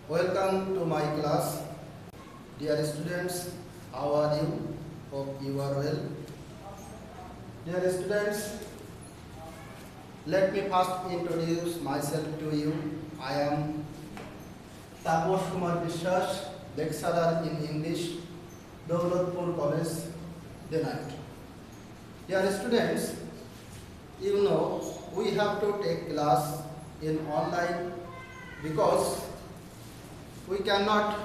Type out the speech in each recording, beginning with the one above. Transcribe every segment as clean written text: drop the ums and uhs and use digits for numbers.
Welcome to my class. Dear students, how are you? Hope you are well. Dear students, let me first introduce myself to you. I am Taposh Kumar Vishwas, lecturer in English, Daulatpur College, Denat. Dear students, you know we have to take class in online because we cannot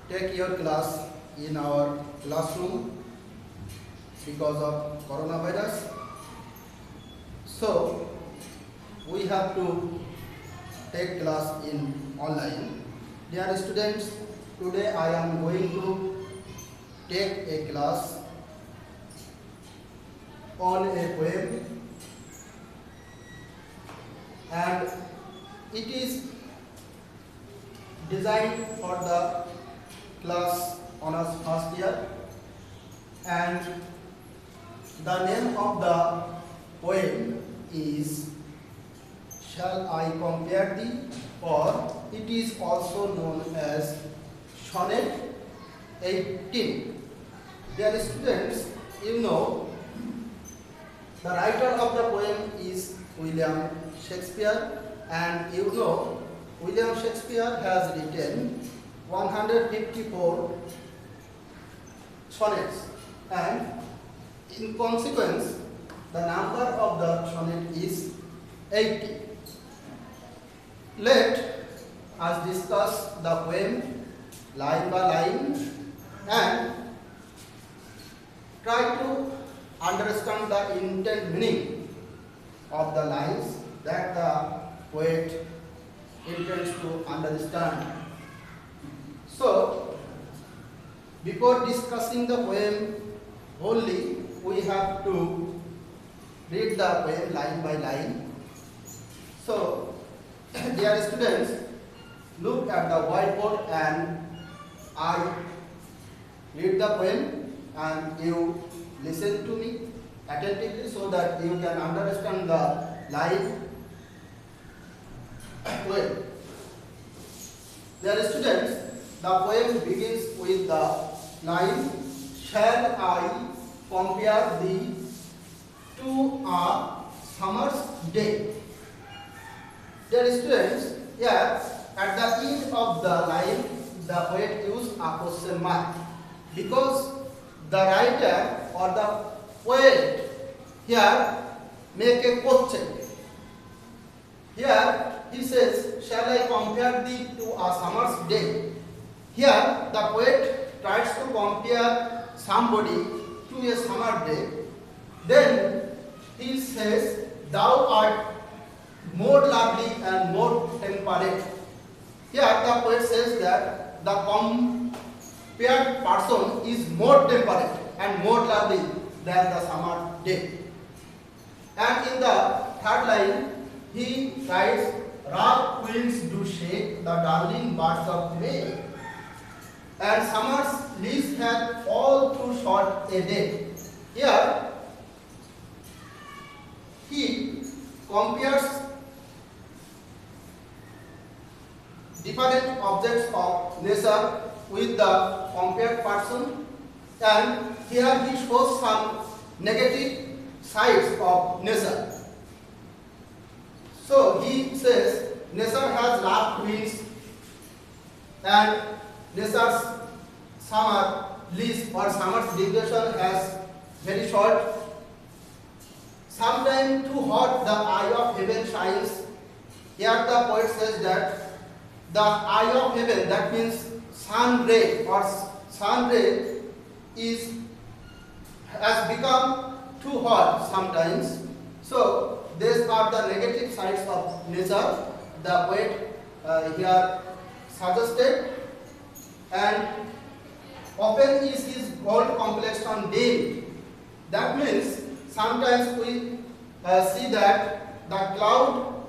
take your class in our classroom because of coronavirus. So we have to take class in online. Dear students, today I am going to take a class on a poem, and it is designed for the class honors first year, and the name of the poem is Shall I Compare Thee, or it is also known as Sonnet 18. Dear students, you know the writer of the poem is William Shakespeare, and you know William Shakespeare has written 154 sonnets, and in consequence the number of the sonnet is 80. Let us discuss the poem line by line and try to understand the intent meaning of the lines that the poet intends to understand. So, before discussing the poem wholly, we have to read the poem line by line. So, dear students, look at the whiteboard and I read the poem and you listen to me attentively so that you can understand the line well. Dear students, the poem begins with the line, Shall I compare thee to a summer's day? Dear students, here at the end of the line, the poet used a question mark because the writer or the poet here make a question. Here he says, Shall I compare thee to a summer's day? Here the poet tries to compare somebody to a summer day. Then he says, Thou art more lovely and more temperate. Here the poet says that the compared person is more temperate and more lovely than the summer day. And in the third line, he writes, Rough winds do shake the darling birds of May, and summer's leaves have all too short a day. Here, he compares different objects of nature with the compared person, and here he shows some negative sides of nature. So he says nature has rough winds and nature's summer leaves or summer's duration has very short. Sometimes too hot the eye of heaven shines. Here the poet says that the eye of heaven, that means sun ray or sun ray has become too hot sometimes. So these are the negative sides of nature the poet here suggested, and often is his gold complexion dim. That means sometimes we see that the cloud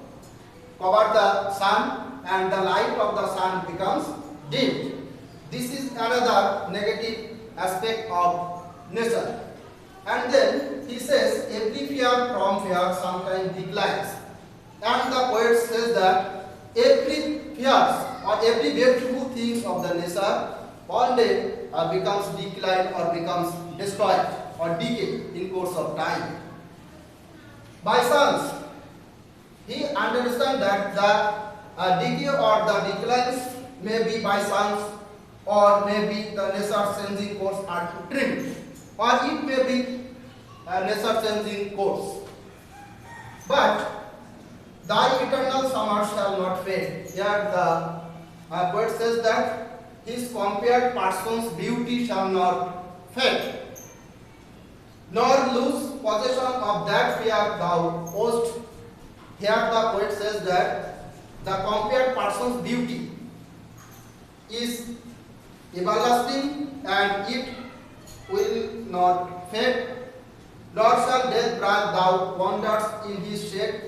cover the sun and the light of the sun becomes dim. This is another negative aspect of nature. And then he says, every fear from fear sometimes declines. And the poet says that every fears or every beautiful things of the nature one day becomes declined or becomes destroyed or decay in course of time. By chance, he understands that the decay or the declines may be by chance or may be the nature changing course are trimmed, or it may be a nature changing course. But thy eternal summer shall not fade. Here the poet says that his compared person's beauty shall not fade, nor lose possession of that fear thou owest. Here the poet says that the compared person's beauty is everlasting and it will not fade, nor shall death grant thou wonders in his shade,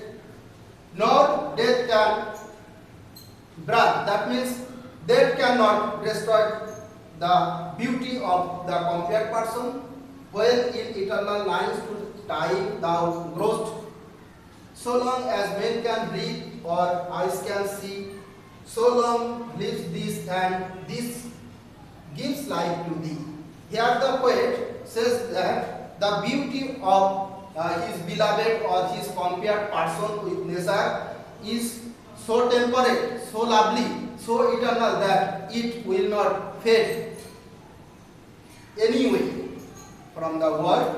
nor death can break. That means death cannot destroy the beauty of the compared person. When in eternal lines to time thou growest, so long as men can breathe or eyes can see, so long lives this and this gives life to thee. Here the poet says that the beauty of his beloved or his compared person with nature is so temperate, so lovely, so eternal that it will not fade anyway from the world,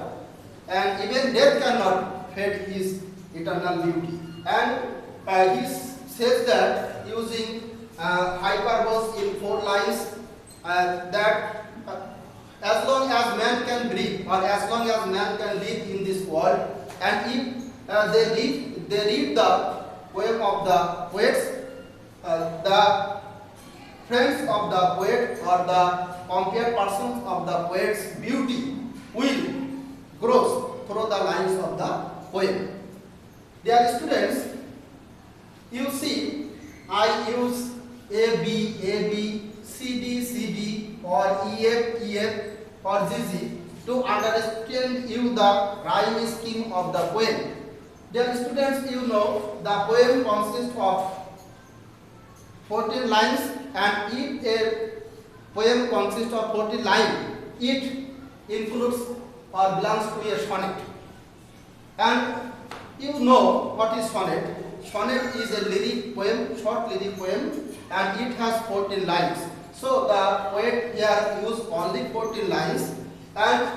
and even death cannot fade his eternal beauty. And he says that using hyperboles in 4 lines, that as long as man can breathe or as long as man can live in this world, and if they read the poem of the poets, the friends of the poet or the compared persons of the poet's beauty will grow through the lines of the poem. Dear students, you see, I use A B, C D, or EF or ZZ to understand you the rhyme scheme of the poem. Dear students, you know the poem consists of 14 lines, and if a poem consists of 14 lines, it includes or belongs to a sonnet. And you know what is sonnet. Sonnet is a lyric poem, short lyric poem, and it has 14 lines. So the poet here uses only 14 lines, and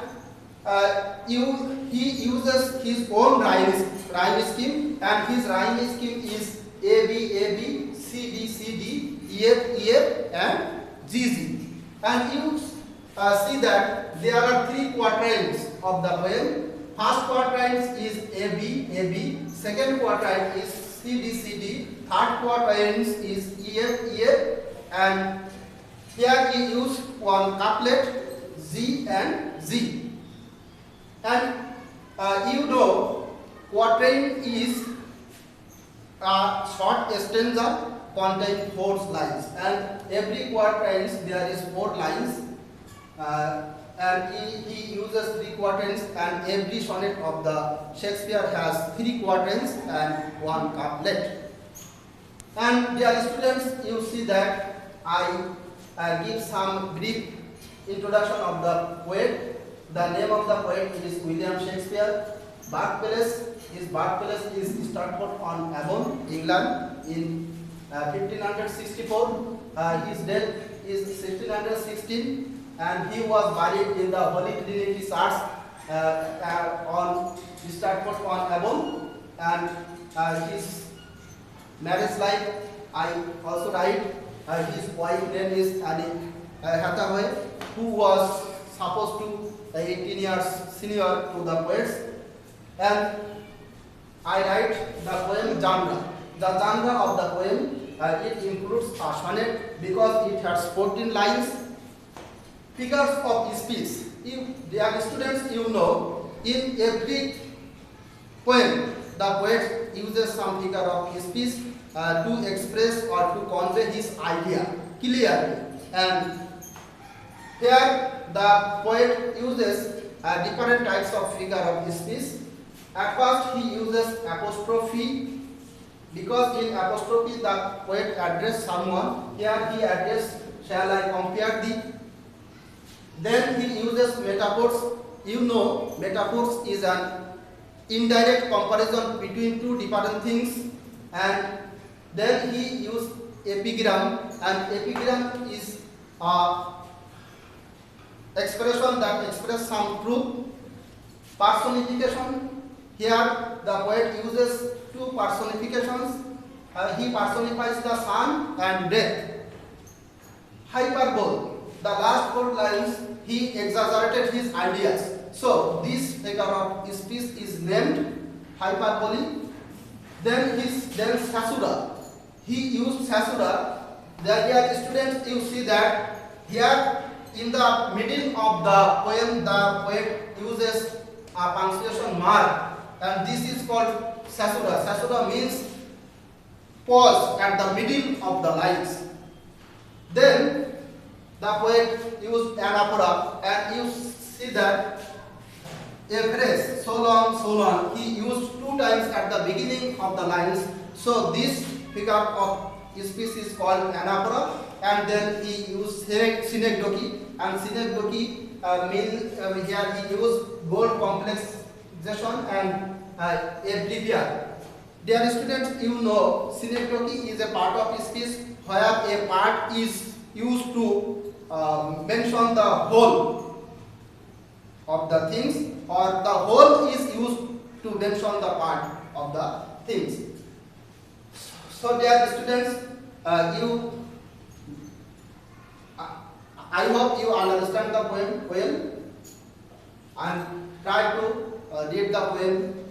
he uses his own rhyme scheme, and his rhyme scheme is A B, C D, EF, and ZZ. And you see that there are 3 quatrains of the poem. First quatrain is A B, second quatrain is C D, third quatrain is EF, and here he used one couplet Z and Z. And you know, quatrain is a short stanza containing 4 lines, and every quatrain there is 4 lines, and he uses 3 quatrains, and every sonnet of the Shakespeare has 3 quatrains and 1 couplet. And dear students, you see that I give some brief introduction of the poet. The name of the poet is William Shakespeare. His birthplace is Stratford-on-Avon, England, in 1564. His death is 1616, and he was buried in the Holy Trinity Church on Stratford-on-Avon. And his marriage life, I also write. His wife name is Anne Hathaway, who was supposed to 18 years senior to the poets. And I write the poem genre. The genre of the poem, it includes a sonnet because it has 14 lines. Figures of speech. If dear students, you know, in every poem, the poet uses some figure of speech to express or to convey his idea clearly. And here the poet uses different types of figure of speech. At first he uses apostrophe, because in apostrophe the poet addressed someone. Here he addressed, shall I compare thee. Then he uses metaphors. You know, metaphors is an indirect comparison between two different things. And then he used epigram, and epigram is a expression that expresses some truth. Personification. Here the poet uses two personifications. He personifies the sun and death. Hyperbole. The last 4 lines he exaggerated his ideas. So this figure of speech is named hyperbole. Then Sasura. He used Sasura. Dear students, you see that here in the middle of the poet uses a punctuation mark, and this is called Sasura. Sasura means pause at the middle of the lines. Then the poet used anaphora, and you see that a phrase so long he used 2 times at the beginning of the lines. So this figure of speech is called anaphora. And then he used synecdoche, and synecdoche means here he used bold complexation and abbreviation. Dear students, you know synecdoche is a part of speech where a part is used to mention the whole of the things, or the whole is used to mention the part of the things. So dear students, I hope you understand the poem well, and try to read the poem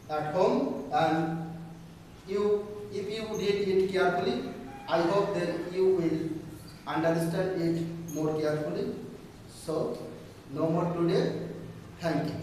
at home. And if you read it carefully, I hope then you will understand it more carefully. So no more today. Thank you.